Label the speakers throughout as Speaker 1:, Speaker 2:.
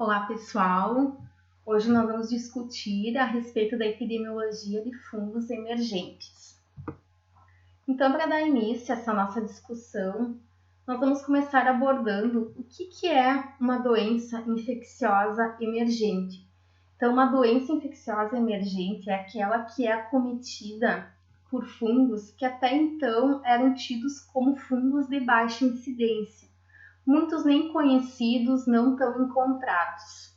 Speaker 1: Olá, pessoal! Hoje nós vamos discutir a respeito da epidemiologia de fungos emergentes. Então, para dar início a essa nossa discussão, nós vamos começar abordando o que é uma doença infecciosa emergente. Então, uma doença infecciosa emergente é aquela que é acometida por fungos que até então eram tidos como fungos de baixa incidência. Muitos nem conhecidos, não tão encontrados.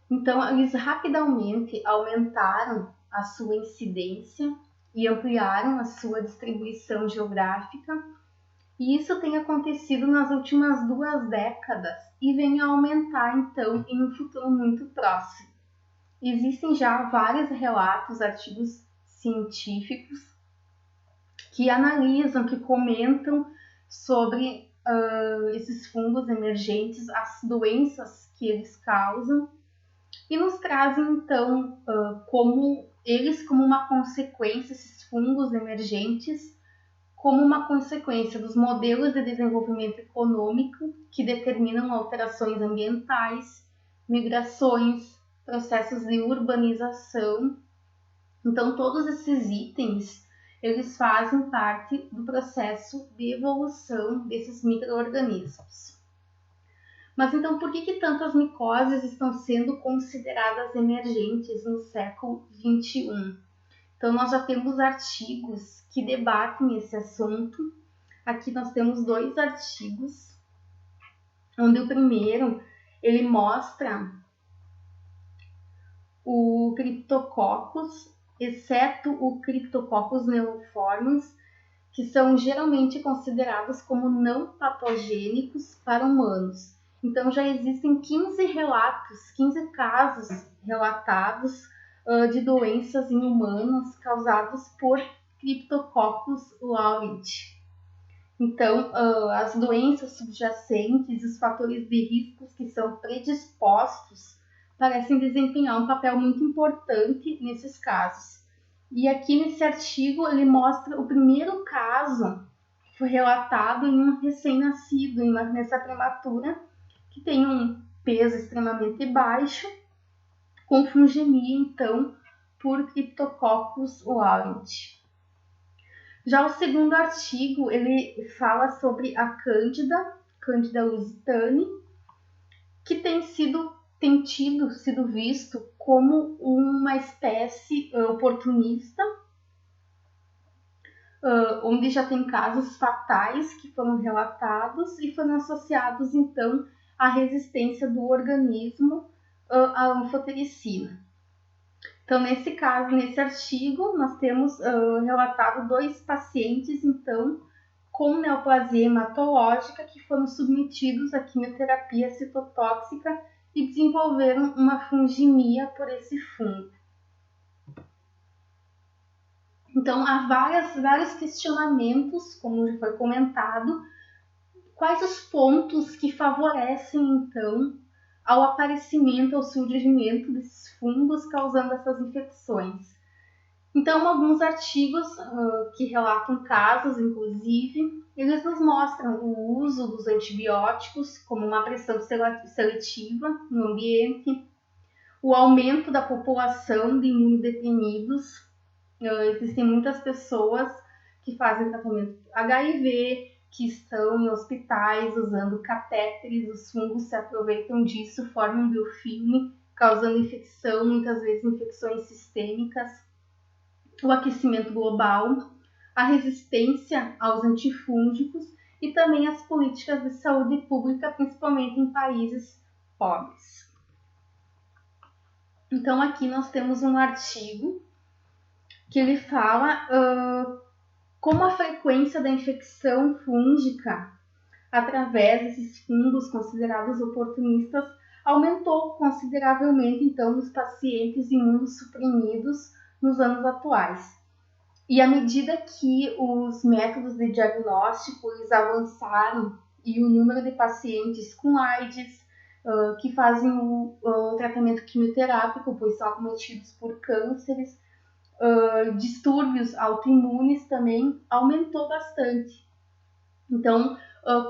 Speaker 1: Então, eles rapidamente aumentaram a sua incidência e ampliaram a sua distribuição geográfica, e isso tem acontecido nas últimas 2 décadas e vem a aumentar, então, em um futuro muito próximo. Existem já vários relatos, artigos científicos que analisam, que comentam sobre esses fungos emergentes, as doenças que eles causam, e nos trazem então como uma consequência, esses fungos emergentes, como uma consequência dos modelos de desenvolvimento econômico que determinam alterações ambientais, migrações, processos de urbanização. Então, todos esses itens, eles fazem parte do processo de evolução desses micro-organismos. Mas então, por que tantas micoses estão sendo consideradas emergentes no século XXI? Então, nós já temos artigos que debatem esse assunto. Aqui nós temos 2 artigos, onde o primeiro, ele mostra o Cryptococcus, exceto o Cryptococcus neoformans, que são geralmente considerados como não patogênicos para humanos. Então, já existem 15 casos relatados de doenças em humanos causadas por Cryptococcus aureus. Então, as doenças subjacentes, os fatores de risco que são predispostos, parecem desempenhar um papel muito importante nesses casos. E aqui nesse artigo ele mostra o primeiro caso que foi relatado em um recém-nascido, em uma criança prematura, que tem um peso extremamente baixo, com fungemia, então, por Cryptococcus aureus. Já o segundo artigo, ele fala sobre a Candida lusitani, que tem sido visto como uma espécie oportunista, onde já tem casos fatais que foram relatados e foram associados, então, à resistência do organismo à anfotericina. Então, nesse caso, nesse artigo, nós temos relatado 2 pacientes, então, com neoplasia hematológica que foram submetidos à quimioterapia citotóxica e desenvolveram uma fungemia por esse fungo. Então, há vários questionamentos, como já foi comentado, quais os pontos que favorecem, então, ao aparecimento, ao surgimento desses fungos causando essas infecções. Então, alguns artigos que relatam casos, inclusive, eles nos mostram o uso dos antibióticos como uma pressão seletiva no ambiente, o aumento da população de imunodeprimidos. Existem muitas pessoas que fazem tratamento HIV, que estão em hospitais usando catéteres, os fungos se aproveitam disso, formam um biofilme, causando infecção, muitas vezes infecções sistêmicas. O aquecimento global, a resistência aos antifúngicos e também as políticas de saúde pública, principalmente em países pobres. Então, aqui nós temos um artigo que ele fala como a frequência da infecção fúngica através desses fungos considerados oportunistas aumentou consideravelmente, então, nos pacientes imunossuprimidos nos anos atuais. E à medida que os métodos de diagnóstico avançaram e o número de pacientes com AIDS que fazem o tratamento quimioterápico, pois são acometidos por cânceres, distúrbios autoimunes também aumentou bastante. Então,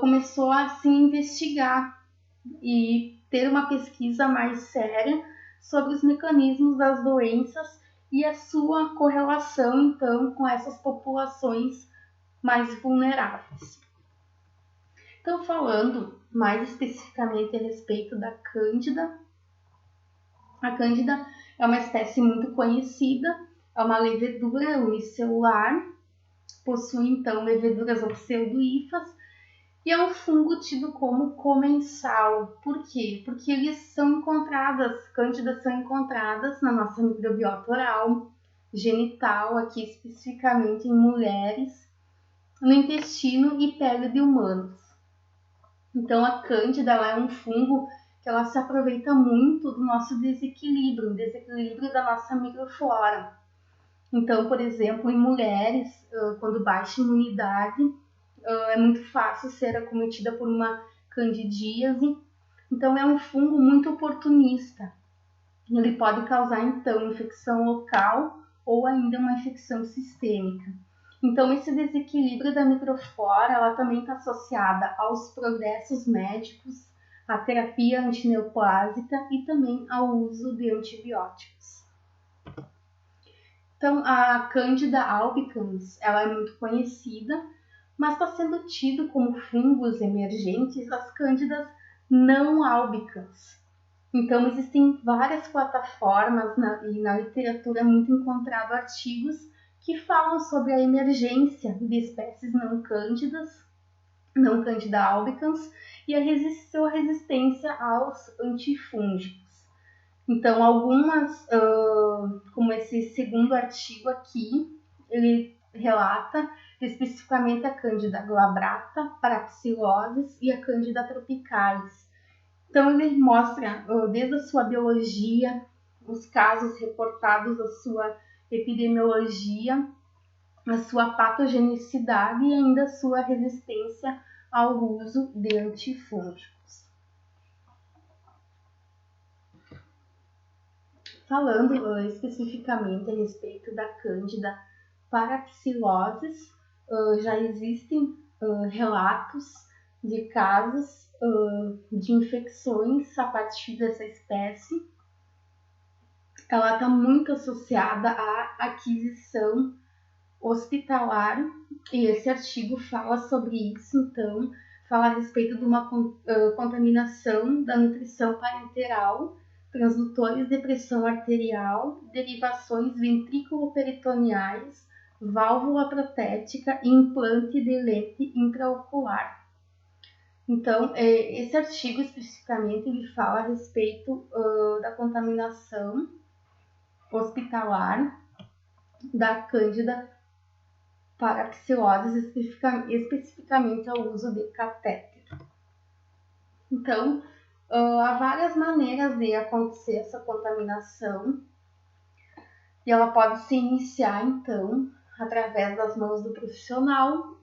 Speaker 1: começou a se investigar e ter uma pesquisa mais séria sobre os mecanismos das doenças e a sua correlação, então, com essas populações mais vulneráveis. Então, falando mais especificamente a respeito da Cândida, a Cândida é uma espécie muito conhecida, é uma levedura unicelular, possui então leveduras ou pseudo-hifas, e é um fungo tido como comensal. Por quê? Porque eles são encontradas, cândidas são encontradas na nossa microbiota oral, genital, aqui especificamente em mulheres, no intestino e pele de humanos. Então a cândida ela é um fungo que ela se aproveita muito do nosso desequilíbrio, da nossa microflora. Então, por exemplo, em mulheres, quando baixa imunidade, é muito fácil ser acometida por uma candidíase. Então, é um fungo muito oportunista. Ele pode causar, então, infecção local ou ainda uma infecção sistêmica. Então, esse desequilíbrio da microflora, ela também está associada aos progressos médicos, à terapia antineoplásica e também ao uso de antibióticos. Então, a Candida albicans, ela é muito conhecida, mas está sendo tido como fungos emergentes as cândidas não albicans. Então, existem várias plataformas e na literatura é muito encontrado artigos que falam sobre a emergência de espécies não cândidas, não Candida albicans, e a sua resistência aos antifúngicos. Então, algumas, como esse segundo artigo aqui, ele relata especificamente a Candida glabrata, Paraxiloses e a Candida tropicalis. Então, ele mostra desde a sua biologia, os casos reportados, a sua epidemiologia, a sua patogenicidade e ainda a sua resistência ao uso de antifúngicos. Falando especificamente a respeito da Candida paraxiloses, já existem relatos de casos de infecções a partir dessa espécie. Ela está muito associada à aquisição hospitalar e esse artigo fala sobre isso, então fala a respeito de uma contaminação da nutrição parenteral, transdutores de pressão arterial, derivações ventrículo-peritoneais, válvula protética e implante de lente intraocular. Então, esse artigo especificamente ele fala a respeito da contaminação hospitalar da Candida paraxiloses, especificamente ao uso de catéter. Então, há várias maneiras de acontecer essa contaminação e ela pode se iniciar, então, através das mãos do profissional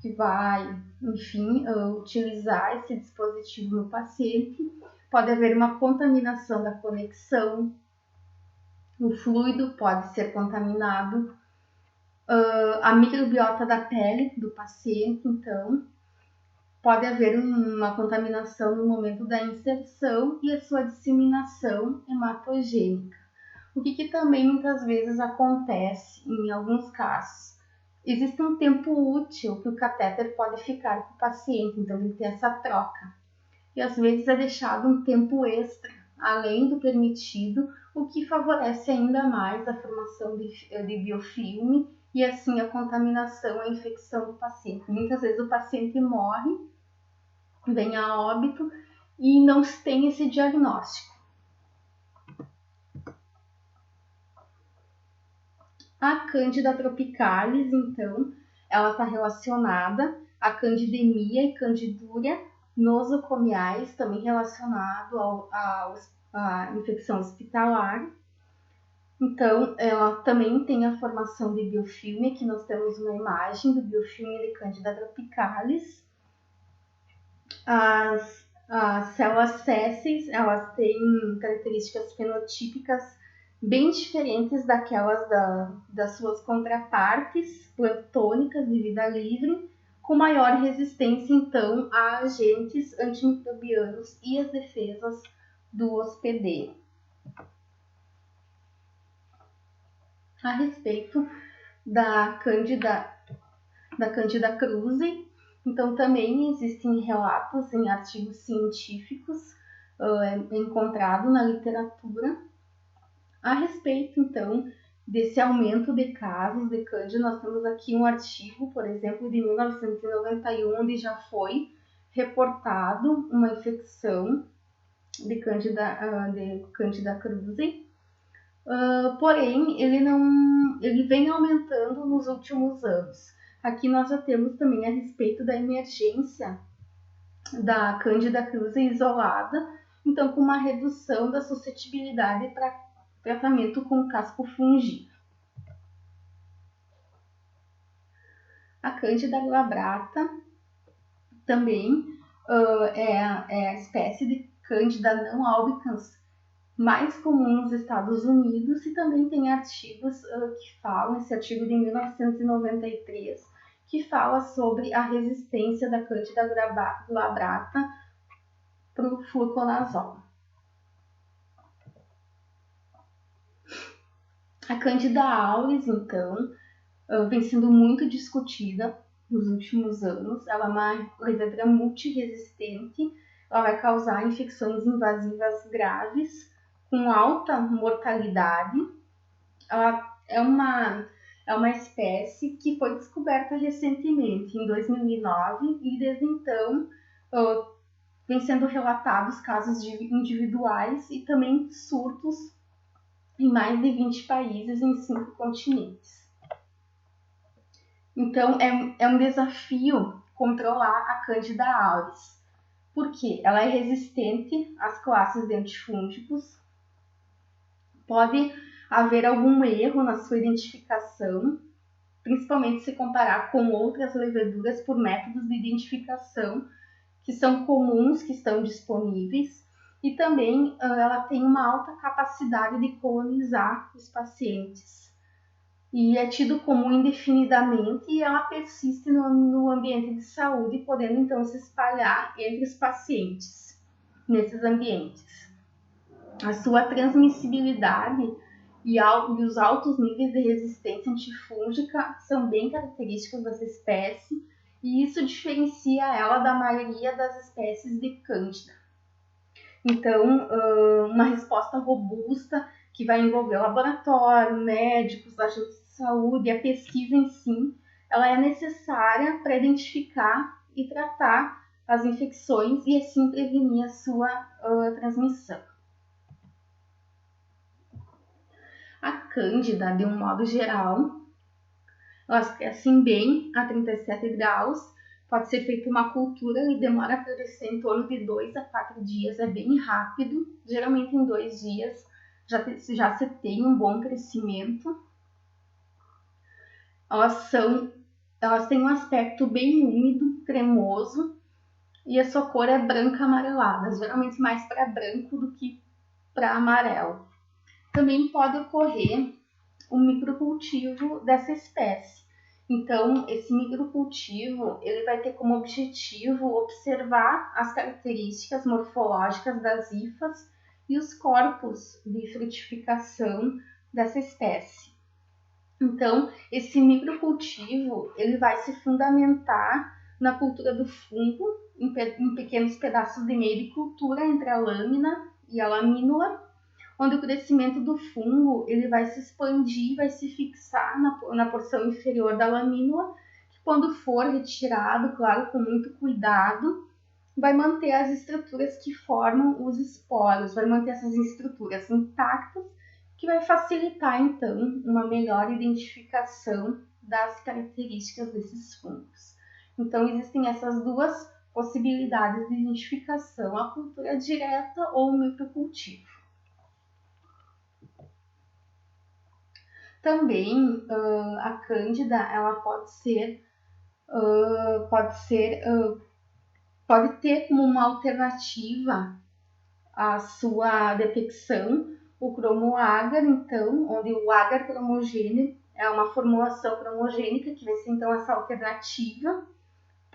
Speaker 1: que vai, enfim, utilizar esse dispositivo no paciente. Pode haver uma contaminação da conexão, o fluido pode ser contaminado, a microbiota da pele do paciente, então, pode haver uma contaminação no momento da inserção e a sua disseminação hematogênica. O que também muitas vezes acontece em alguns casos? Existe um tempo útil que o catéter pode ficar com o paciente, então tem que ter essa troca. E às vezes é deixado um tempo extra, além do permitido, o que favorece ainda mais a formação de biofilme e assim a contaminação, a infecção do paciente. Muitas vezes o paciente morre, vem a óbito e não se tem esse diagnóstico. A Candida tropicalis, então, ela está relacionada à candidemia e candidúria nosocomiais, também relacionado à infecção hospitalar. Então, ela também tem a formação de biofilme, aqui nós temos uma imagem do biofilme de Candida tropicalis. As células sésseis, elas têm características fenotípicas bem diferentes daquelas das suas contrapartes planctônicas de vida livre, com maior resistência, então, a agentes antimicrobianos e as defesas do hospedeiro. A respeito da Candida krusei, então também existem relatos em artigos científicos encontrados na literatura a respeito, então, desse aumento de casos de Cândida. Nós temos aqui um artigo, por exemplo, de 1991, onde já foi reportado uma infecção de Candida krusei, porém ele vem aumentando nos últimos anos. Aqui nós já temos também a respeito da emergência da Candida krusei isolada, então com uma redução da suscetibilidade para tratamento com casco fungível. A Candida glabrata também é a espécie de Candida não albicans mais comum nos Estados Unidos, e também tem artigos que falam, esse artigo de 1993, que fala sobre a resistência da Candida glabrata para o fluconazol. A Candida auris, então, vem sendo muito discutida nos últimos anos. Ela é uma levedura multiresistente, ela vai causar infecções invasivas graves, com alta mortalidade. Ela é uma espécie que foi descoberta recentemente, em 2009, e desde então vem sendo relatados casos individuais e também surtos em mais de 20 países em 5 continentes. Então, é um desafio controlar a Candida auris, porque ela é resistente às classes de antifúngicos. Pode haver algum erro na sua identificação, principalmente se comparar com outras leveduras por métodos de identificação que são comuns, que estão disponíveis. E também ela tem uma alta capacidade de colonizar os pacientes. E é tido como indefinidamente, e ela persiste no ambiente de saúde, podendo então se espalhar entre os pacientes nesses ambientes. A sua transmissibilidade e os altos níveis de resistência antifúngica são bem característicos dessa espécie, e isso diferencia ela da maioria das espécies de Cândida. Então, uma resposta robusta que vai envolver laboratório, médicos, agentes de saúde, a pesquisa em si, ela é necessária para identificar e tratar as infecções e assim prevenir a sua transmissão. A Cândida, de um modo geral, elas crescem bem a 37 graus, pode ser feita uma cultura e demora para crescer em torno de 2 a 4 dias, é bem rápido, geralmente em 2 dias já se tem um bom crescimento. Elas têm um aspecto bem úmido, cremoso, e a sua cor é branca amarelada, geralmente mais para branco do que para amarelo. Também pode ocorrer um microcultivo dessa espécie. Então, esse microcultivo ele vai ter como objetivo observar as características morfológicas das hifas e os corpos de frutificação dessa espécie. Então, esse microcultivo ele vai se fundamentar na cultura do fungo, em pequenos pedaços de meio de cultura entre a lâmina e a lamínula, onde o crescimento do fungo ele vai se expandir, vai se fixar na porção inferior da lamínula, que quando for retirado, claro, com muito cuidado, vai manter as estruturas que formam os esporos, vai manter essas estruturas intactas, que vai facilitar, então, uma melhor identificação das características desses fungos. Então, existem essas duas possibilidades de identificação, a cultura direta ou o microcultivo. Também a Cândida ela pode ter como uma alternativa à sua detecção o cromoagar, então, onde o agar cromogêneo é uma formulação cromogênica que vai ser então essa alternativa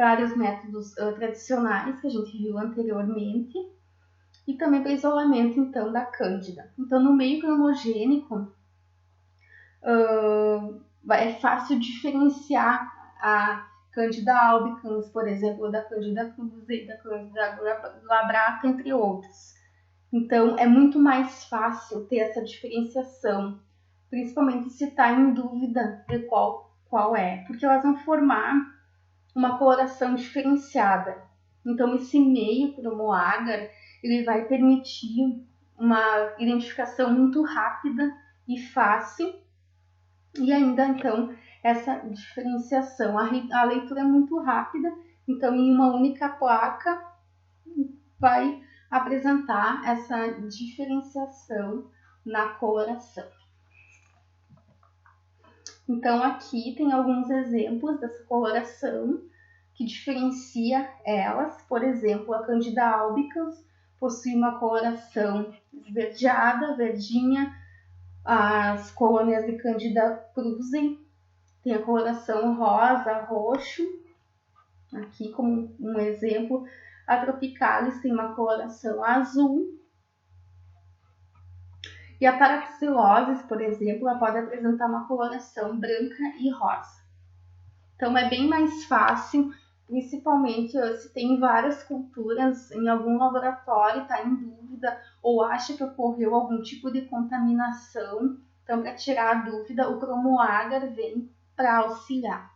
Speaker 1: para os métodos tradicionais que a gente viu anteriormente e também para isolamento então da cândida. Então no meio cromogênico é fácil diferenciar a Candida albicans, por exemplo, da Candida krusei, da Candida glabrata, entre outros. Então é muito mais fácil ter essa diferenciação, principalmente se está em dúvida de qual é, porque elas vão formar uma coloração diferenciada. Então esse meio cromo-agar ele vai permitir uma identificação muito rápida e fácil, e ainda então essa diferenciação. A leitura é muito rápida, então em uma única placa vai apresentar essa diferenciação na coloração. Então aqui tem alguns exemplos dessa coloração que diferencia elas. Por exemplo, a Candida albicans possui uma coloração esverdeada, verdinha. As colônias de Candida krusei tem a coloração rosa, roxo. Aqui como um exemplo, a tropicalis tem uma coloração azul. E a Paraxyloses, por exemplo, ela pode apresentar uma coloração branca e rosa. Então é bem mais fácil, principalmente se tem várias culturas em algum laboratório, está em dúvida ou acha que ocorreu algum tipo de contaminação. Então, para tirar a dúvida, o cromo-agar vem para auxiliar.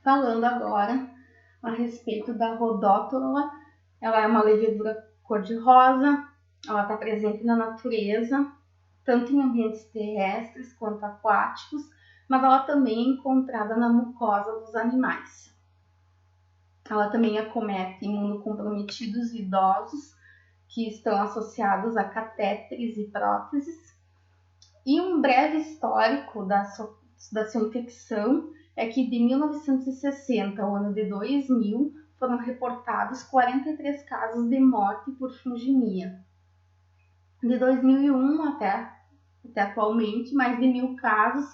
Speaker 1: Falando agora a respeito da Rhodoptera, ela é uma levedura cor-de-rosa, ela está presente na natureza, tanto em ambientes terrestres quanto aquáticos, mas ela também é encontrada na mucosa dos animais. Ela também acomete imunocomprometidos e idosos que estão associados a catéteres e próteses. E um breve histórico da sua infecção é que de 1960 ao ano de 2000 foram reportados 43 casos de morte por fungemia. De 2001 até atualmente, mais de 1.000 casos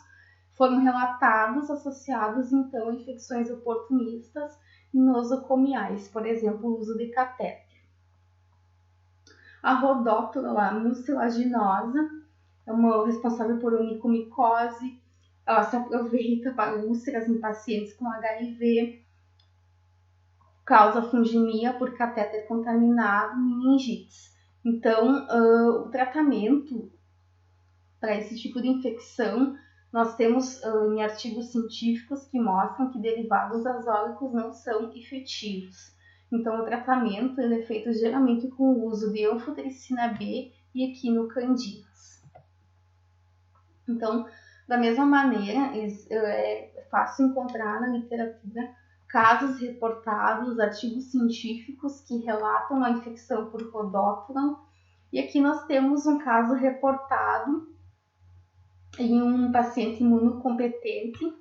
Speaker 1: foram relatados associados então a infecções oportunistas e nosocomiais, por exemplo, o uso de catéter. A Rhodoptera mucilaginosa é uma responsável por onicomicose, ela se aproveita para úlceras em pacientes com HIV, causa fungemia por catéter contaminado, meningites. Então, o tratamento para esse tipo de infecção, nós temos em artigos científicos que mostram que derivados azólicos não são efetivos. Então, o tratamento ele é feito geralmente com o uso de anfotericina B e equinocandidas. Então, da mesma maneira, é fácil encontrar na literatura casos reportados, artigos científicos que relatam a infecção por Rhodoptera. E aqui nós temos um caso reportado em um paciente imunocompetente,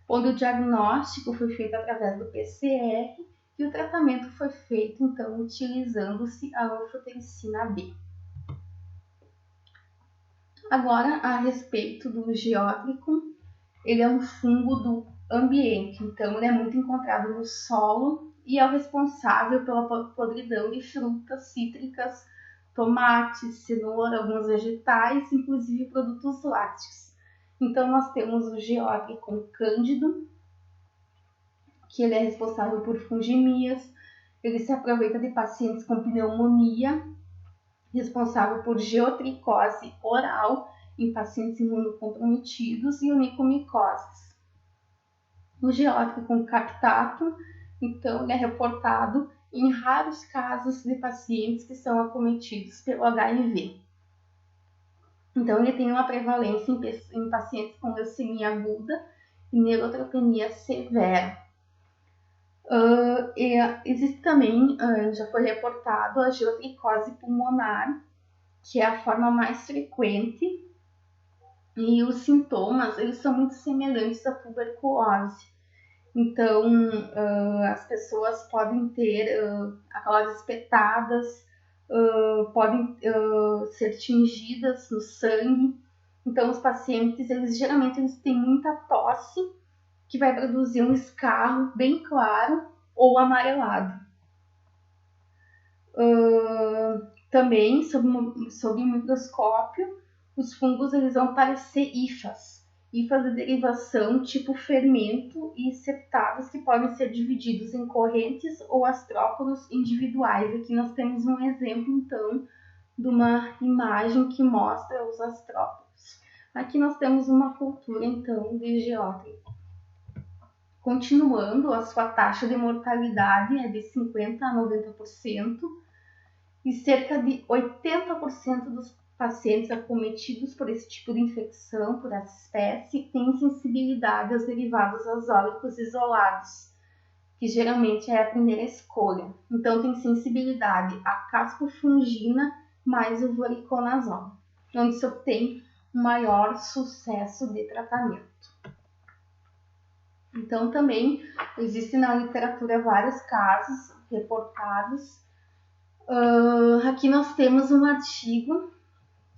Speaker 1: onde o diagnóstico foi feito através do PCR e o tratamento foi feito, então, utilizando-se a anfotericina B. Agora, a respeito do Geotrichum, ele é um fungo do ambiente, então ele é muito encontrado no solo e é o responsável pela podridão de frutas cítricas, tomate, cenoura, alguns vegetais, inclusive produtos lácteos. Então nós temos o Geotrichum cândido, que ele é responsável por fungemias, ele se aproveita de pacientes com pneumonia, responsável por geotricose oral em pacientes imunocomprometidos e onicomicoses. O Geotrichum captatum, então, ele é reportado em raros casos de pacientes que são acometidos pelo HIV. Então, ele tem uma prevalência em pacientes com leucemia aguda e neutropenia severa. Existe também, já foi reportado a geotricose pulmonar, que é a forma mais frequente, e os sintomas eles são muito semelhantes à tuberculose. Então, as pessoas podem ter aquelas espetadas, podem ser tingidas no sangue. Então, os pacientes, geralmente eles têm muita tosse que vai produzir um escarro bem claro ou amarelado. Também, sob o microscópio, os fungos eles vão parecer hifas de derivação tipo fermento e septados que podem ser divididos em correntes ou astrópodos individuais. Aqui nós temos um exemplo, então, de uma imagem que mostra os astrópodos. Aqui nós temos uma cultura, então, de geótrico. Continuando, a sua taxa de mortalidade é de 50% a 90%, e cerca de 80% dos pacientes acometidos por esse tipo de infecção, por essa espécie, têm sensibilidade aos derivados azólicos isolados, que geralmente é a primeira escolha. Então, tem sensibilidade à caspofungina mais o voriconazol, onde se obtém um maior sucesso de tratamento. Então, também existem na literatura vários casos reportados. Aqui nós temos um artigo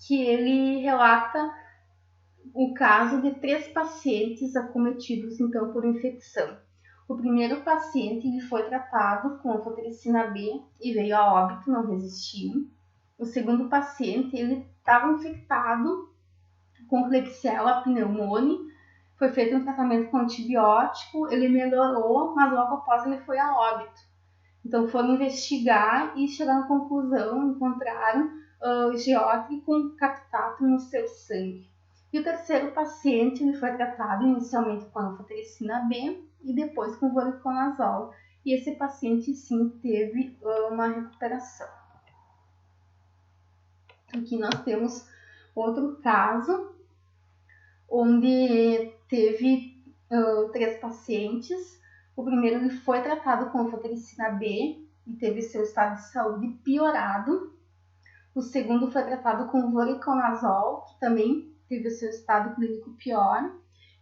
Speaker 1: que ele relata o caso de 3 pacientes acometidos então por infecção. O primeiro paciente ele foi tratado com anfotericina B e veio a óbito, não resistiu. O segundo paciente ele estava infectado com Klebsiella pneumoniae, foi feito um tratamento com antibiótico, ele melhorou, mas logo após ele foi a óbito. Então foram investigar e chegaram à conclusão, encontraram geótrico com captato no seu sangue. E o terceiro paciente ele foi tratado inicialmente com anfotericina B e depois com voriconazol. E esse paciente sim teve uma recuperação. Aqui nós temos outro caso, onde teve 3 pacientes. O primeiro ele foi tratado com anfotericina B e teve seu estado de saúde piorado. O segundo foi tratado com voriconazol, que também teve o seu estado clínico pior.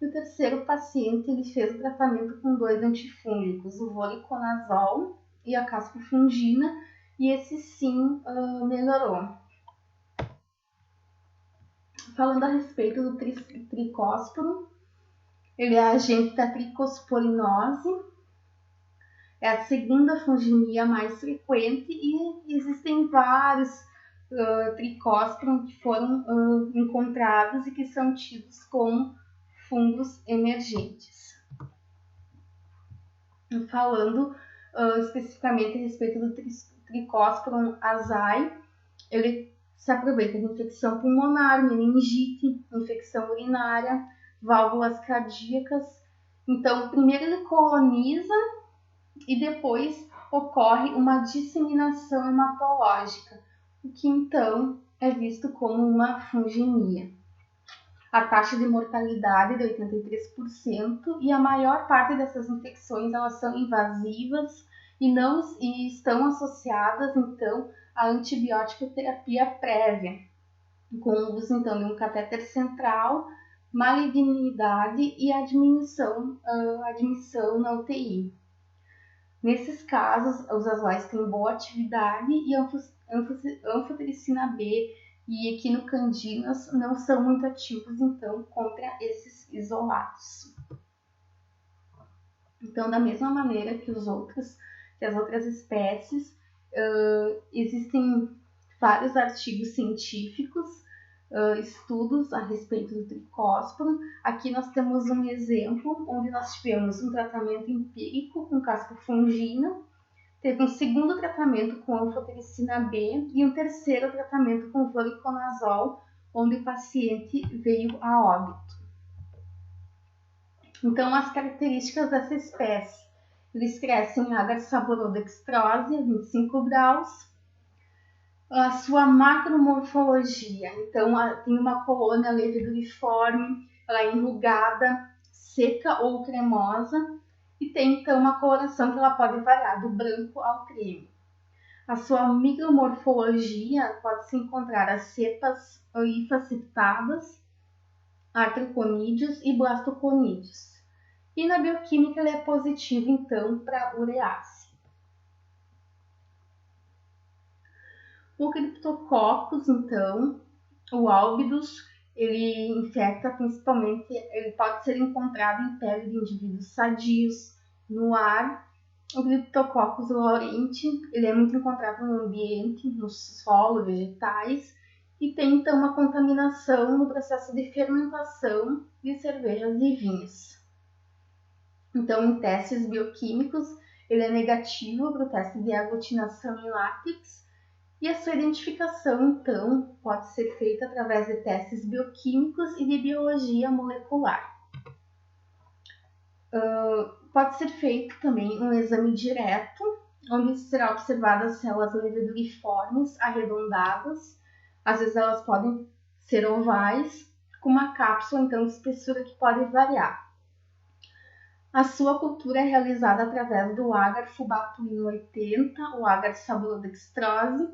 Speaker 1: E o terceiro paciente ele fez o tratamento com 2 antifúngicos, o voriconazol e a caspofungina, e esse sim melhorou. Falando a respeito do tricósporo, ele é agente da tricosporinose, é a segunda funginia mais frequente e existem vários tricósporos que foram encontrados e que são tidos como fungos emergentes. Falando especificamente a respeito do tricósporo azai, ele se aproveita de infecção pulmonar, meningite, infecção urinária, válvulas cardíacas. Então, primeiro ele coloniza e depois ocorre uma disseminação hematológica, o que então é visto como uma funginia. A taxa de mortalidade é de 83% e a maior parte dessas infecções elas são invasivas e estão associadas então à antibiótico terapia prévia, com o uso então de um catéter central, malignidade e admissão na UTI. Nesses casos, os azóis têm boa atividade e anfotericina B e equinocandinas não são muito ativos, então, contra esses isolados. Então, da mesma maneira que as outras espécies, existem vários artigos científicos, estudos a respeito do tricósporo. Aqui nós temos um exemplo onde nós tivemos um tratamento empírico com caspofungina, teve um segundo tratamento com anfotericina B e um terceiro tratamento com voriconazol, onde o paciente veio a óbito. Então, as características dessa espécie: eles crescem em água de saborodextrose a 25 graus. A sua macromorfologia, então tem uma colônia leveduriforme, ela é enrugada, seca ou cremosa, e tem então uma coloração que ela pode variar do branco ao creme. A sua micromorfologia pode se encontrar as cepas hifas-septadas, artroconídeos e blastoconídeos. E na bioquímica ele é positivo então para urease. O Cryptococcus, então, o Albidus, ele infecta principalmente, ele pode ser encontrado em pele de indivíduos sadios, no ar. O Cryptococcus laurentii, ele é muito encontrado no ambiente, no solo, vegetais, e tem então uma contaminação no processo de fermentação de cervejas e vinhos. Então, em testes bioquímicos, ele é negativo para o teste de aglutinação em látex, e a sua identificação, então, pode ser feita através de testes bioquímicos e de biologia molecular. Pode ser feito também um exame direto, onde será observadas células leveduriformes, arredondadas, às vezes elas podem ser ovais, com uma cápsula então de espessura que pode variar. A sua cultura é realizada através do agar fubatuino 80, o agar sabulodextrose,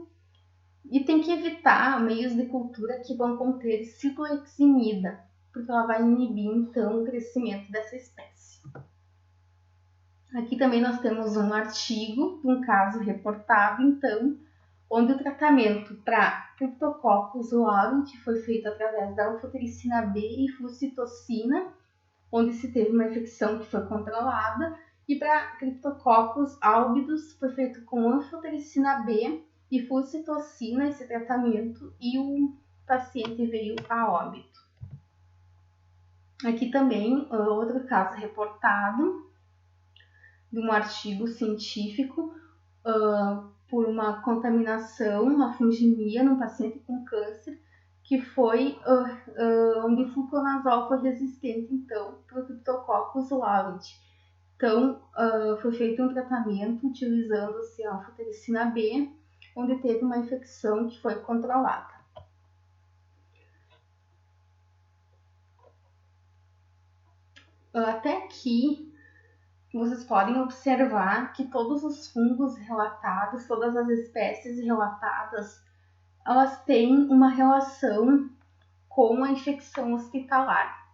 Speaker 1: e tem que evitar meios de cultura que vão conter cicloheximida, porque ela vai inibir então o crescimento dessa espécie. Aqui também nós temos um artigo de um caso reportado, então, onde o tratamento para Cryptococcus laurentii foi feito através da anfotericina B e flucitocina, onde se teve uma infecção que foi controlada, e para Cryptococcus albidus foi feito com anfotericina B e flucitocina esse tratamento, e o paciente veio a óbito. Aqui também outro caso reportado de um artigo científico por uma contaminação, uma fungemia num paciente com câncer, que foi onde o fluconazol foi resistente, então, para o Cryptococcus laurentii. Então, foi feito um tratamento utilizando-se a anfotericina B, onde teve uma infecção que foi controlada. Até aqui, vocês podem observar que todos os fungos relatados, todas as espécies relatadas, elas têm uma relação com a infecção hospitalar.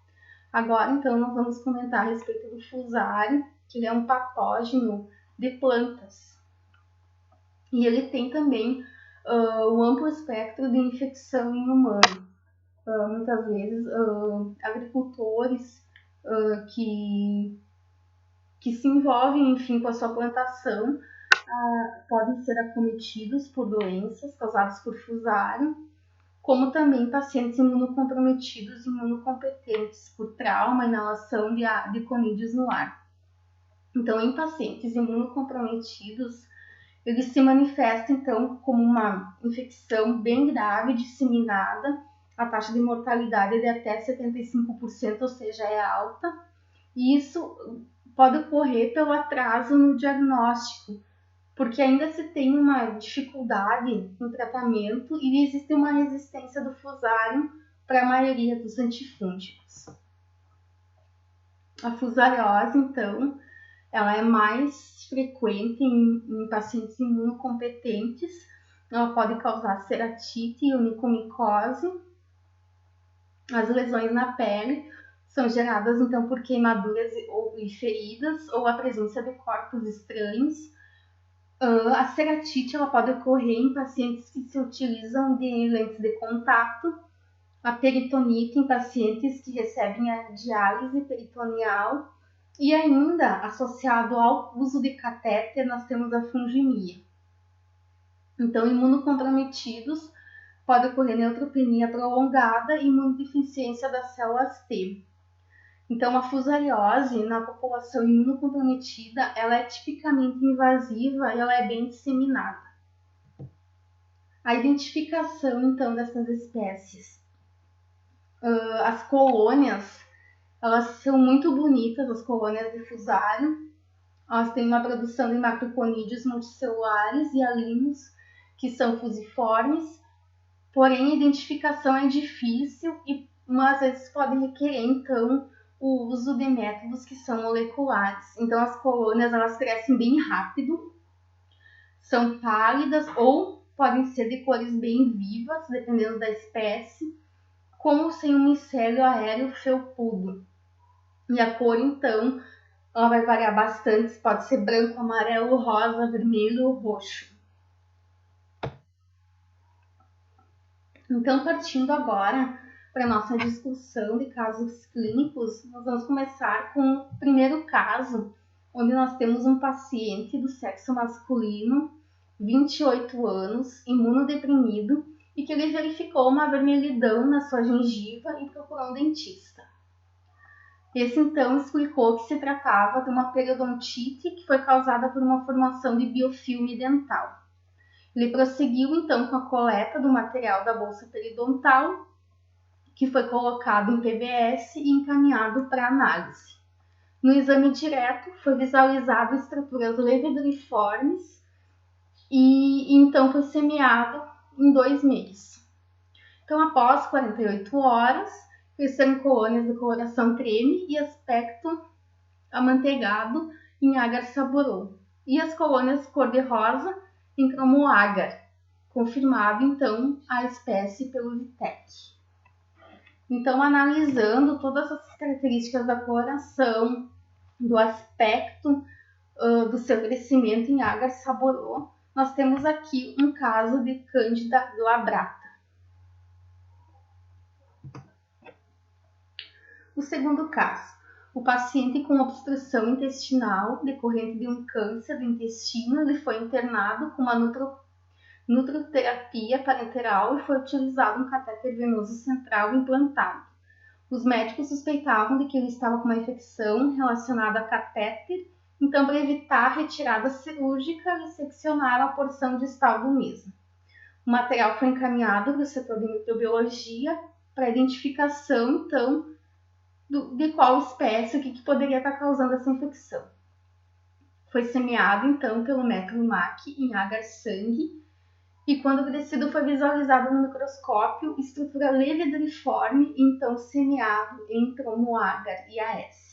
Speaker 1: Agora, então, nós vamos comentar a respeito do Fusarium, que ele é um patógeno de plantas. E ele tem também um amplo espectro de infecção em humanos. Muitas vezes, agricultores que se envolvem, enfim, com a sua plantação, podem ser acometidos por doenças causadas por Fusarium, como também pacientes imunocomprometidos e imunocompetentes por trauma, inalação de conídeos no ar. Então, em pacientes imunocomprometidos, ele se manifesta, então, como uma infecção bem grave, disseminada, a taxa de mortalidade é de até 75%, ou seja, é alta, e isso pode ocorrer pelo atraso no diagnóstico, porque ainda se tem uma dificuldade no tratamento e existe uma resistência do Fusarium para a maioria dos antifúngicos. A fusariose, então, ela é mais frequente em pacientes imunocompetentes, ela pode causar ceratite e onicomicose. As lesões na pele são geradas, então, por queimaduras e feridas ou a presença de corpos estranhos. A ceratite ela pode ocorrer em pacientes que se utilizam de lentes de contato, a peritonite em pacientes que recebem a diálise peritoneal, e ainda associado ao uso de catéter nós temos a fungemia. Então, imunocomprometidos pode ocorrer neutropenia prolongada e imunodeficiência das células T. Então, a fusariose na população imunocomprometida, ela é tipicamente invasiva e ela é bem disseminada. A identificação, então, dessas espécies. As colônias, elas são muito bonitas, as colônias de Fusarium. Elas têm uma produção de macroconídeos multicelulares e alinos, que são fusiformes, porém a identificação é difícil e às vezes pode requerer, então, o uso de métodos que são moleculares. Então, as colônias elas crescem bem rápido, são pálidas ou podem ser de cores bem vivas, dependendo da espécie, com ou sem um micélio aéreo felpudo. E a cor, então, ela vai variar bastante, pode ser branco, amarelo, rosa, vermelho ou roxo. Então, partindo agora para nossa discussão de casos clínicos, nós vamos começar com o primeiro caso, onde nós temos um paciente do sexo masculino, 28 anos, imunodeprimido, e que ele verificou uma vermelhidão na sua gengiva e procurou um dentista. Esse então explicou que se tratava de uma periodontite que foi causada por uma formação de biofilme dental. Ele prosseguiu então com a coleta do material da bolsa periodontal, que foi colocado em PBS e encaminhado para análise. No exame direto foi visualizado estruturas leveduriformes e então foi semeado em 2 meses. Então, após 48 horas, cresceram colônias de coloração creme e aspecto amanteigado em agar saborô, e as colônias cor-de-rosa em cromo agar, confirmado então a espécie pelo VITEC. Então, analisando todas as características da coloração, do aspecto do seu crescimento em agar saborô, nós temos aqui um caso de Candida glabrata. O segundo caso, o paciente com obstrução intestinal decorrente de um câncer do intestino, ele foi internado com uma nutroterapia parenteral e foi utilizado um catéter venoso central implantado. Os médicos suspeitavam de que ele estava com uma infecção relacionada a catéter, então, para evitar a retirada cirúrgica, eles seccionaram a porção distal do mesmo. O material foi encaminhado para o setor de microbiologia para a identificação, então, de qual espécie, o que poderia estar causando essa infecção. Foi semeado, então, pelo método MAC em agar-sangue, e quando o tecido foi visualizado no microscópio, estrutura leveduriforme, então semeado em cromo agar e AS.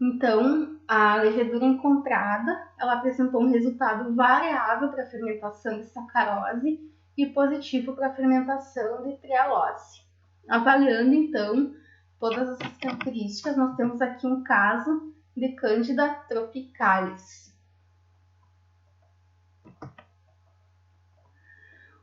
Speaker 1: Então, a levedura encontrada, ela apresentou um resultado variável para a fermentação de sacarose e positivo para a fermentação de trialose. Avaliando, então, todas essas características, nós temos aqui um caso de Candida tropicalis.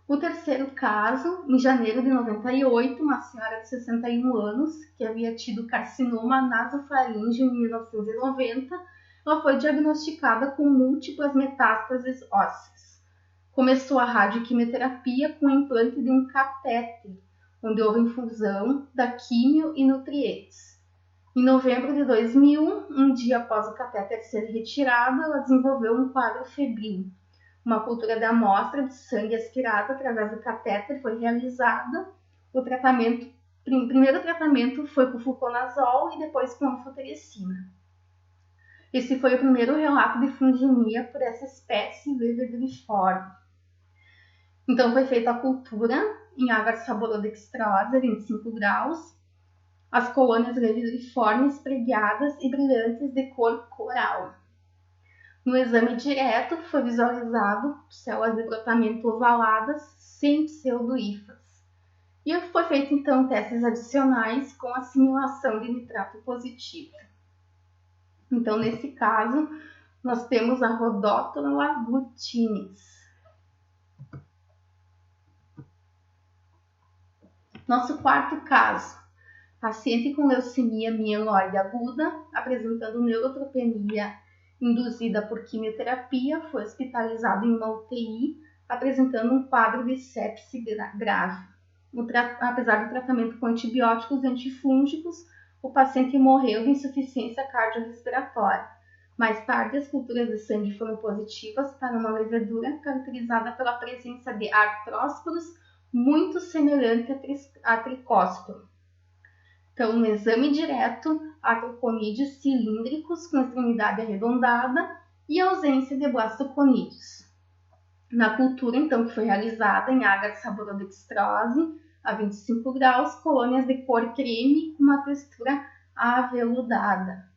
Speaker 1: O terceiro caso, em janeiro de 98, uma senhora de 61 anos, que havia tido carcinoma nasofaríngeo em 1990, ela foi diagnosticada com múltiplas metástases ósseas. Começou a radioquimioterapia com o implante de um catéter, onde houve infusão da químio e nutrientes. Em novembro de 2000, um dia após o catéter ser retirado, ela desenvolveu um quadro febril. Uma cultura da amostra de sangue aspirada através do catéter foi realizada. O primeiro tratamento foi com fluconazol e depois com anfotericina. Esse foi o primeiro relato de fungemia por essa espécie leveduriforme. Então foi feita a cultura em agar saborodextrosa, 25 graus, as colônias leveduriformes preguiadas e brilhantes de cor coral. No exame direto, foi visualizado células de brotamento ovaladas sem pseudohifas. E foi feito, então, testes adicionais com assimilação de nitrato positivo. Então, nesse caso, nós temos a Rhodoptera glutinis. Nosso quarto caso, paciente com leucemia mieloide aguda, apresentando neurotropenia induzida por quimioterapia, foi hospitalizado em uma UTI, apresentando um quadro de sepse grave. Apesar do tratamento com antibióticos e antifúngicos, o paciente morreu de insuficiência cardiorrespiratória. Mais tarde, as culturas de sangue foram positivas para uma levedura caracterizada pela presença de artrósporos muito semelhante a tricósporo. Então, no exame direto, artroconídeos cilíndricos com extremidade arredondada e ausência de blastoconídeos. Na cultura, então, que foi realizada em agar saborodextrose, a 25 graus, colônias de cor creme com uma textura aveludada.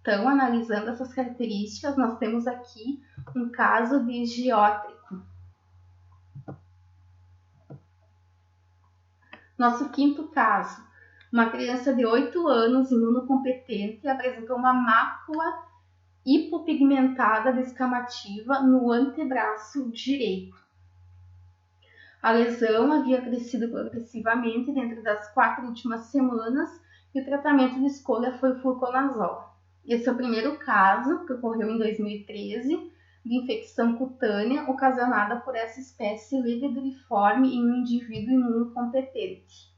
Speaker 1: Então, analisando essas características, nós temos aqui um caso de giótrico. Nosso quinto caso, uma criança de 8 anos, imunocompetente, apresentou uma mácula hipopigmentada descamativa no antebraço direito. A lesão havia crescido progressivamente dentro das 4 últimas semanas e o tratamento de escolha foi o fluconazol. Esse é o primeiro caso, que ocorreu em 2013, de infecção cutânea ocasionada por essa espécie leveduriforme em um indivíduo imunocompetente.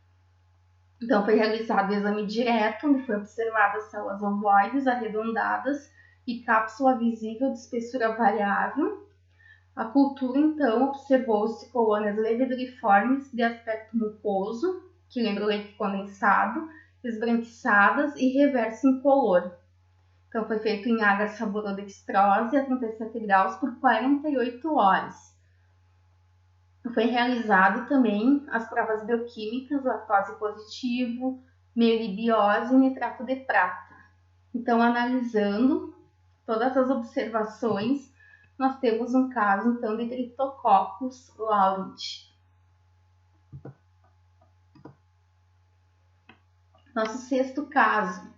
Speaker 1: Então, foi realizado o exame direto, onde foi observadas células ovoides arredondadas e cápsula visível de espessura variável. A cultura, então, observou-se colônias leveduriformes de aspecto mucoso, que lembra leite condensado, esbranquiçadas e reverso incolor. Então, foi feito em agar saborodextrose a 37 graus por 48 horas. Foi realizado também as provas bioquímicas, lactose positivo, melibiose e nitrato de prata. Então, analisando todas as observações, nós temos um caso, então, de Cryptococcus laurentii. Nosso sexto caso,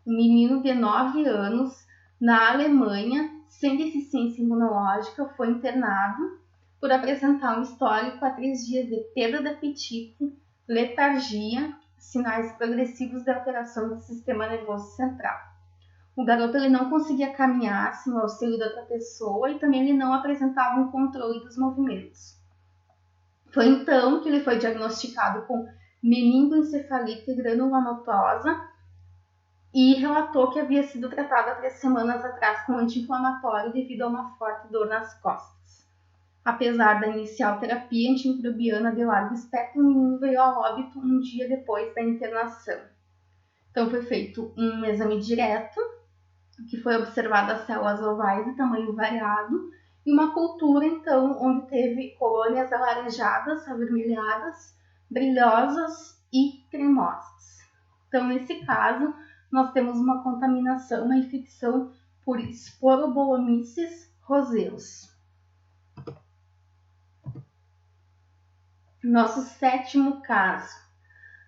Speaker 1: um menino de 9 anos, na Alemanha, sem deficiência imunológica, foi internado por apresentar um histórico há 3 dias de perda de apetite, letargia, sinais progressivos de alteração do sistema nervoso central. O garoto ele não conseguia caminhar sem o auxílio da outra pessoa e também ele não apresentava um controle dos movimentos. Foi então que ele foi diagnosticado com meningoencefalite granulomatosa e relatou que havia sido tratado há 3 semanas atrás com anti-inflamatório devido a uma forte dor nas costas. Apesar da inicial terapia antimicrobiana de largo espectro, o menino veio a óbito um dia depois da internação. Então foi feito um exame direto, que foi observada as células ovais de tamanho variado, e uma cultura, então, onde teve colônias alaranjadas, avermelhadas, brilhosas e cremosas. Então, nesse caso, nós temos uma contaminação, uma infecção por Sporobolomyces roseus. Nosso sétimo caso.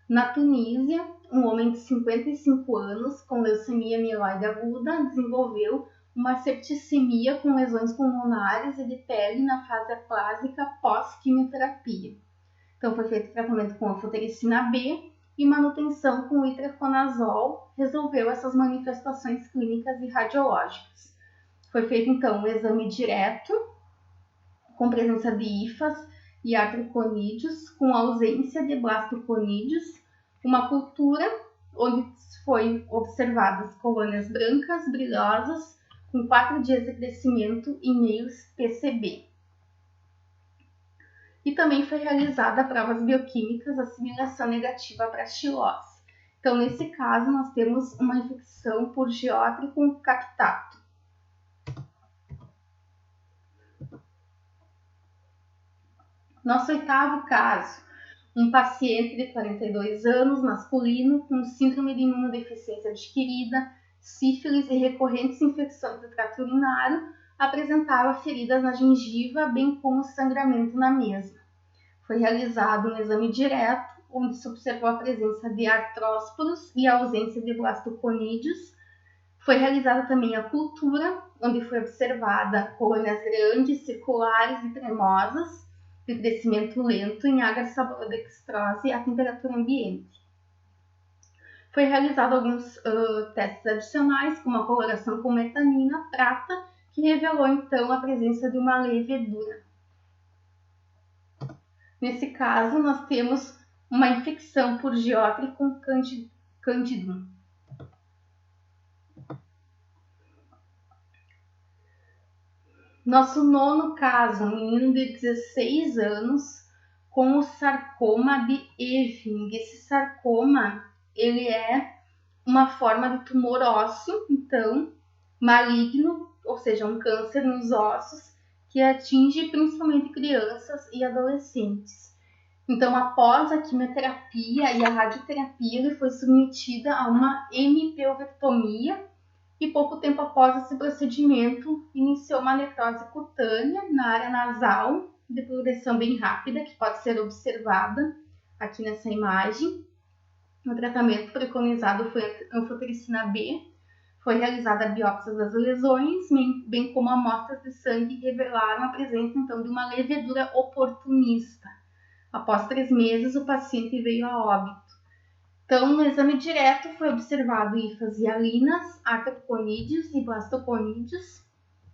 Speaker 1: Na Tunísia, um homem de 55 anos com leucemia mieloide aguda desenvolveu uma septicemia com lesões pulmonares e de pele na fase aplásica pós-quimioterapia. Então, foi feito tratamento com anfotericina B e manutenção com itraconazol resolveu essas manifestações clínicas e radiológicas. Foi feito, então, um exame direto com presença de hifas e artroconídeos, com ausência de blastoconídeos, uma cultura onde foi observadas colônias brancas, brilhosas, com 4 dias de crescimento e meios PCB. E também foi realizada provas bioquímicas, assimilação negativa para xilose. Então, nesse caso, nós temos uma infecção por Geotre com cactato. Nosso oitavo caso, um paciente de 42 anos, masculino, com síndrome de imunodeficiência adquirida, sífilis e recorrentes infecções do trato urinário, apresentava feridas na gengiva, bem como sangramento na mesma. Foi realizado um exame direto, onde se observou a presença de artrósporos e a ausência de blastoconídeos. Foi realizada também a cultura, onde foi observada colônias grandes, circulares e cremosas, de crescimento lento em agar saborodextrose à temperatura ambiente. Foi realizado alguns testes adicionais, como a coloração com metanina prata, que revelou então a presença de uma levedura. Nesse caso, nós temos uma infecção por Geotre com Candidum. Nosso nono caso, um menino de 16 anos com o sarcoma de Ewing. Esse sarcoma, ele é uma forma de tumor ósseo, então, maligno, ou seja, um câncer nos ossos, que atinge principalmente crianças e adolescentes. Então, após a quimioterapia e a radioterapia, ele foi submetido a uma hemipelvectomia, e pouco tempo após esse procedimento, iniciou uma necrose cutânea na área nasal, de progressão bem rápida, que pode ser observada aqui nessa imagem. O tratamento preconizado foi anfotericina B, foi realizada a biópsia das lesões, bem como amostras de sangue que revelaram a presença, então, de uma levedura oportunista. Após 3 meses, o paciente veio a óbito. Então, no exame direto foi observado hifas hialinas, artroconídeos e blastoconídeos.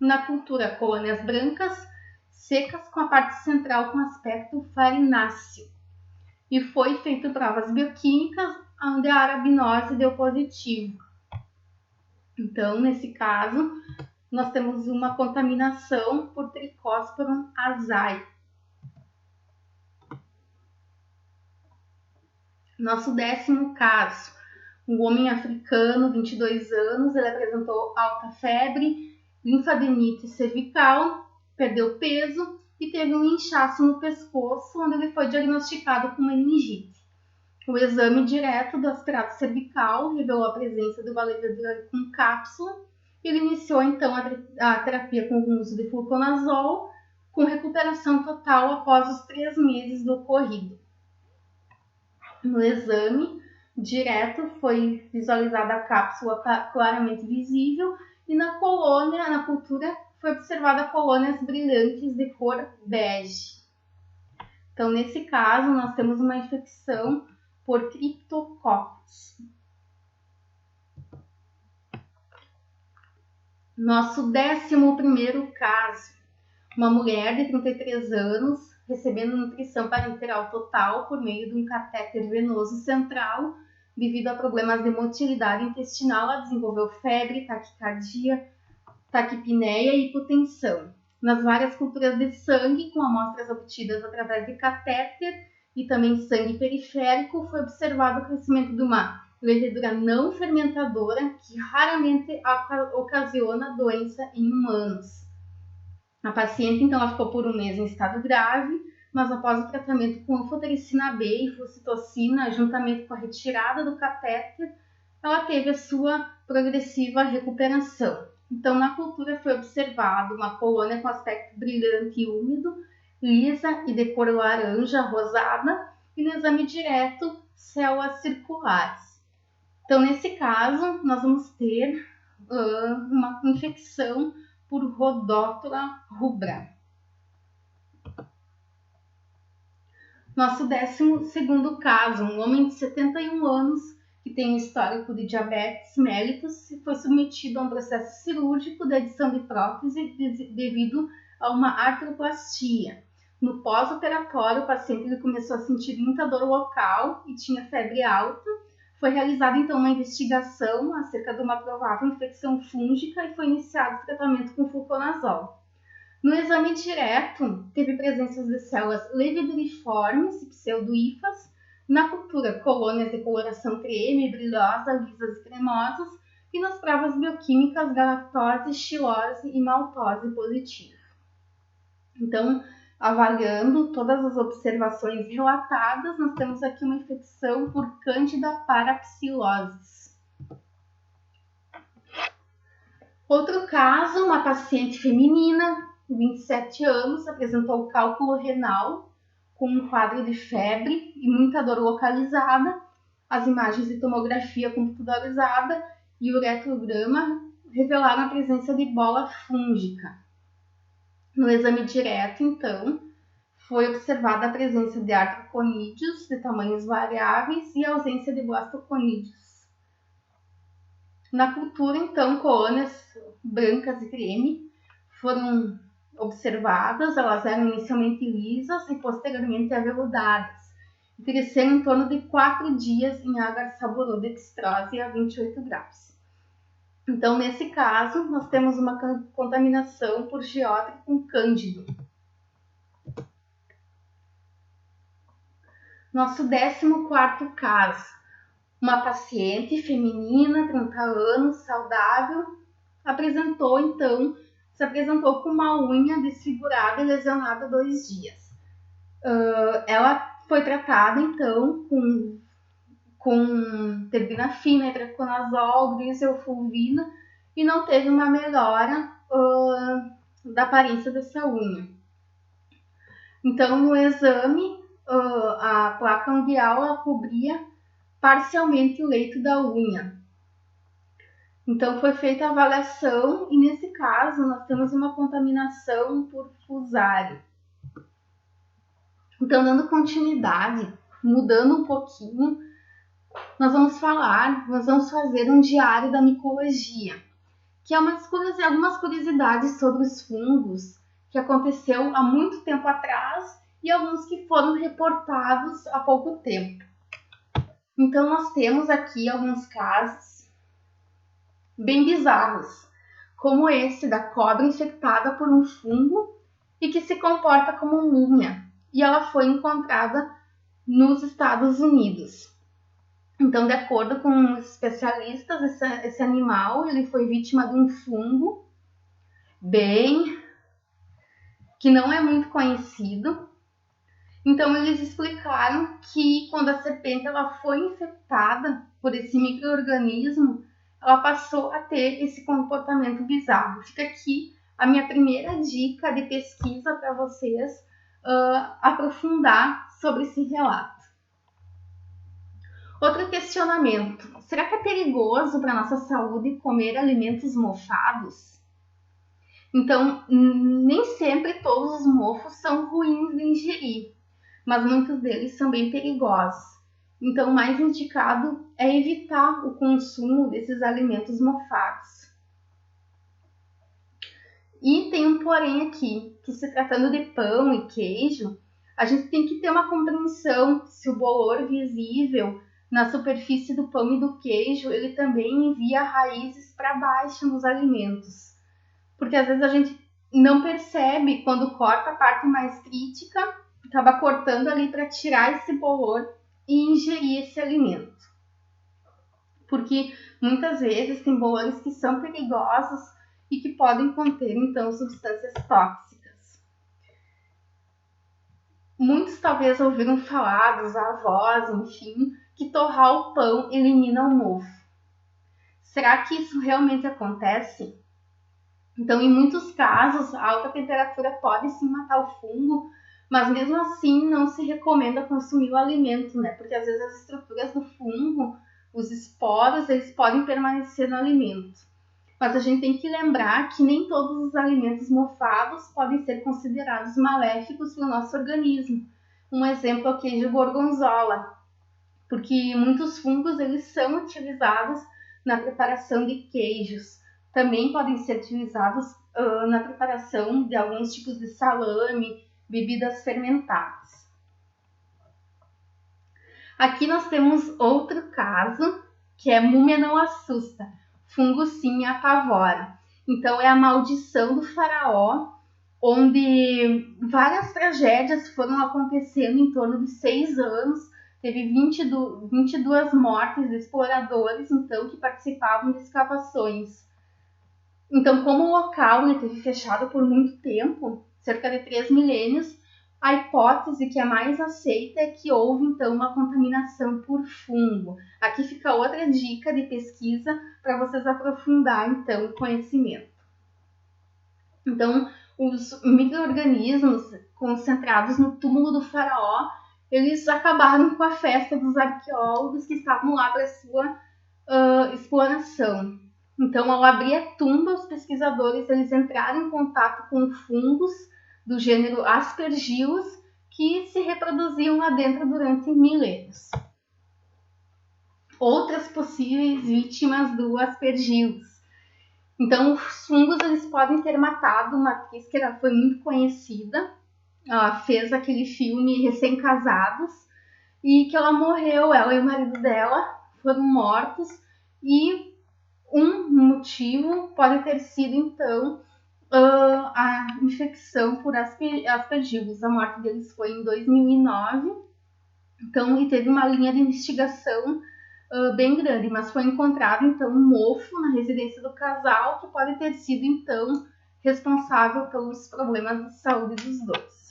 Speaker 1: Na cultura, colônias brancas, secas com a parte central com aspecto farináceo. E foi feito provas bioquímicas, onde a arabinose deu positivo. Então, nesse caso, nós temos uma contaminação por Trichosporum azai. Nosso 10º caso, um homem africano, 22 anos, ele apresentou alta febre, linfadenite cervical, perdeu peso e teve um inchaço no pescoço, onde ele foi diagnosticado com meningite. O exame direto do aspirato cervical revelou a presença do levedura com cápsula. Ele iniciou então a terapia com o uso de fluconazol, com recuperação total após os 3 meses do ocorrido. No exame direto foi visualizada a cápsula claramente visível e na cultura foi observada colônias brilhantes de cor bege. Então, nesse caso, nós temos uma infecção por criptococcus. Nosso 11º caso, uma mulher de 33 anos recebendo nutrição parenteral total por meio de um catéter venoso central. Devido a problemas de motilidade intestinal, ela desenvolveu febre, taquicardia, taquipneia e hipotensão. Nas várias culturas de sangue, com amostras obtidas através de catéter e também sangue periférico, foi observado o crescimento de uma levedura não fermentadora que raramente ocasiona doença em humanos. A paciente, então, ela ficou por 1 mês em estado grave, mas após o tratamento com anfotericina B e flucitocina, juntamente com a retirada do catéter, ela teve a sua progressiva recuperação. Então, na cultura foi observado uma colônia com aspecto brilhante e úmido, lisa e de cor laranja rosada, e no exame direto, células circulares. Então, nesse caso, nós vamos ter uma infecção por Rhodoptera rubra. Nosso 12º caso, um homem de 71 anos que tem um histórico de diabetes mellitus e foi submetido a um processo cirúrgico de adição de prótese devido a uma artroplastia. No pós-operatório, o paciente começou a sentir muita dor local e tinha febre alta. Foi realizada então uma investigação acerca de uma provável infecção fúngica e foi iniciado o tratamento com fluconazol. No exame direto, teve presença de células leveduriformes e pseudohifas. Na cultura, colônias de coloração creme, brilhosa, lisas e cremosas. E nas provas bioquímicas, galactose, xilose e maltose positiva. Então, avaliando todas as observações relatadas, nós temos aqui uma infecção por Candida parapsilosis. Outro caso, uma paciente feminina, 27 anos, apresentou cálculo renal com um quadro de febre e muita dor localizada. As imagens de tomografia computadorizada e uretrograma revelaram a presença de bola fúngica. No exame direto, então, foi observada a presença de artroconídeos de tamanhos variáveis e a ausência de blastoconídeos. Na cultura, então, colônias brancas e creme foram observadas, elas eram inicialmente lisas e posteriormente aveludadas, e cresceram em torno de 4 dias em agar saborodextrose a 28 graus. Então, nesse caso, nós temos uma contaminação por Geotre com cândido. Nosso 14º caso, uma paciente feminina, 30 anos, saudável, se apresentou com uma unha desfigurada e lesionada 2 dias. Ela foi tratada, então, com terbinafina, itraconazol, gliselfulvina e não teve uma melhora da aparência dessa unha. Então, no exame, a placa ungueal cobria parcialmente o leito da unha. Então, foi feita a avaliação e, nesse caso, nós temos uma contaminação por fusário. Então, dando continuidade, mudando um pouquinho, nós vamos fazer um diário da micologia, que é algumas curiosidades sobre os fungos que aconteceu há muito tempo atrás e alguns que foram reportados há pouco tempo. Então, nós temos aqui alguns casos bem bizarros, como esse da cobra infectada por um fungo e que se comporta como múmia, e ela foi encontrada nos Estados Unidos. Então, de acordo com os especialistas, esse animal ele foi vítima de um fungo que não é muito conhecido. Então, eles explicaram que quando a serpente ela foi infectada por esse micro-organismo, ela passou a ter esse comportamento bizarro. Fica aqui a minha primeira dica de pesquisa para vocês aprofundar sobre esse relato. Outro questionamento: será que é perigoso para a nossa saúde comer alimentos mofados? Então, nem sempre todos os mofos são ruins de ingerir, mas muitos deles são bem perigosos. Então, o mais indicado é evitar o consumo desses alimentos mofados. E tem um porém aqui, que se tratando de pão e queijo, a gente tem que ter uma compreensão se o bolor visível na superfície do pão e do queijo, ele também envia raízes para baixo nos alimentos. Porque às vezes a gente não percebe quando corta a parte mais crítica, acaba cortando ali para tirar esse bolor e ingerir esse alimento. Porque muitas vezes tem bolores que são perigosos e que podem conter, então, substâncias tóxicas. Muitos talvez ouviram falar dos avós, enfim, que torrar o pão elimina o mofo. Será que isso realmente acontece? Então, em muitos casos, a alta temperatura pode sim matar o fungo, mas mesmo assim não se recomenda consumir o alimento, né? Porque às vezes as estruturas do fungo, os esporos, eles podem permanecer no alimento. Mas a gente tem que lembrar que nem todos os alimentos mofados podem ser considerados maléficos para o nosso organismo. Um exemplo é o queijo gorgonzola, porque muitos fungos eles são utilizados na preparação de queijos. Também podem ser utilizados na preparação de alguns tipos de salame, bebidas fermentadas. Aqui nós temos outro caso, que é múmia não assusta, fungo sim apavora. Então é a maldição do faraó, onde várias tragédias foram acontecendo em torno de 6 anos. Teve 22 mortes de exploradores, então, que participavam de escavações. Então, como o local esteve fechado por muito tempo, cerca de 3 milênios, a hipótese que é mais aceita é que houve, então, uma contaminação por fungo. Aqui fica outra dica de pesquisa para vocês aprofundar, então, o conhecimento. Então, os micro-organismos concentrados no túmulo do faraó, eles acabaram com a festa dos arqueólogos que estavam lá para sua exploração. Então, ao abrir a tumba, os pesquisadores eles entraram em contato com fungos do gênero Aspergillus que se reproduziam lá dentro durante milênios. Outras possíveis vítimas do Aspergillus. Então, os fungos eles podem ter matado uma atriz que foi muito conhecida, ela fez aquele filme Recém-Casados, e que ela morreu, ela e o marido dela foram mortos, e um motivo pode ter sido, então, a infecção por Aspergillus. A morte deles foi em 2009, então, e teve uma linha de investigação bem grande, mas foi encontrado, então, um mofo na residência do casal, que pode ter sido, então, responsável pelos problemas de saúde dos dois.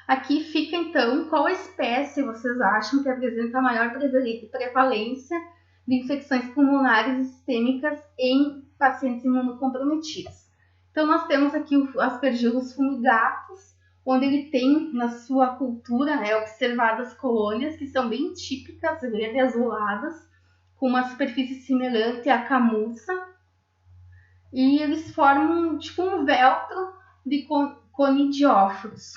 Speaker 1: Aqui fica, então, qual espécie vocês acham que apresenta a maior prevalência de infecções pulmonares sistêmicas em pacientes imunocomprometidos. Então, nós temos aqui o Aspergillus fumigatus, onde ele tem na sua cultura observadas colônias que são bem típicas, verde azuladas, com uma superfície semelhante à camuça, e eles formam tipo um velcro conidiófilos.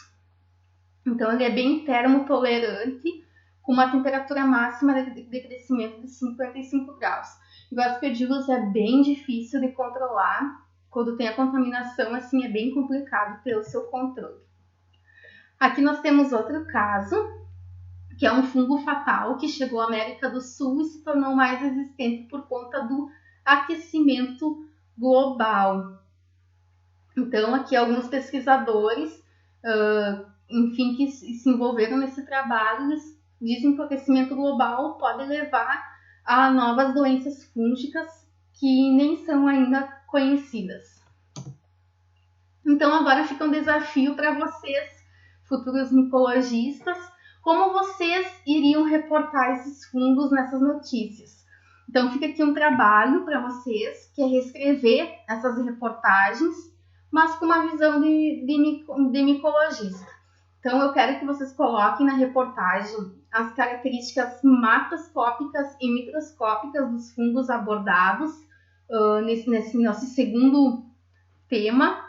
Speaker 1: Então, ele é bem termotolerante, com uma temperatura máxima de crescimento de 55 graus. E o Aspergillus é bem difícil de controlar. Quando tem a contaminação, assim, é bem complicado ter o seu controle. Aqui nós temos outro caso, que é um fungo fatal que chegou à América do Sul e se tornou mais resistente por conta do aquecimento global. Então, aqui alguns pesquisadores, enfim, que se envolveram nesse trabalho, eles dizem que o aquecimento global pode levar a novas doenças fúngicas que nem são ainda conhecidas. Então, agora fica um desafio para vocês, futuros micologistas, como vocês iriam reportar esses fungos nessas notícias. Então, fica aqui um trabalho para vocês, que é reescrever essas reportagens, mas com uma visão de micologista. Então, eu quero que vocês coloquem na reportagem as características macroscópicas e microscópicas dos fungos abordados nesse nosso segundo tema.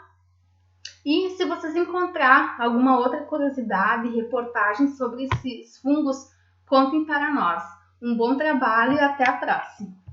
Speaker 1: E se vocês encontrar alguma outra curiosidade, reportagem sobre esses fungos, contem para nós. Um bom trabalho e até a próxima!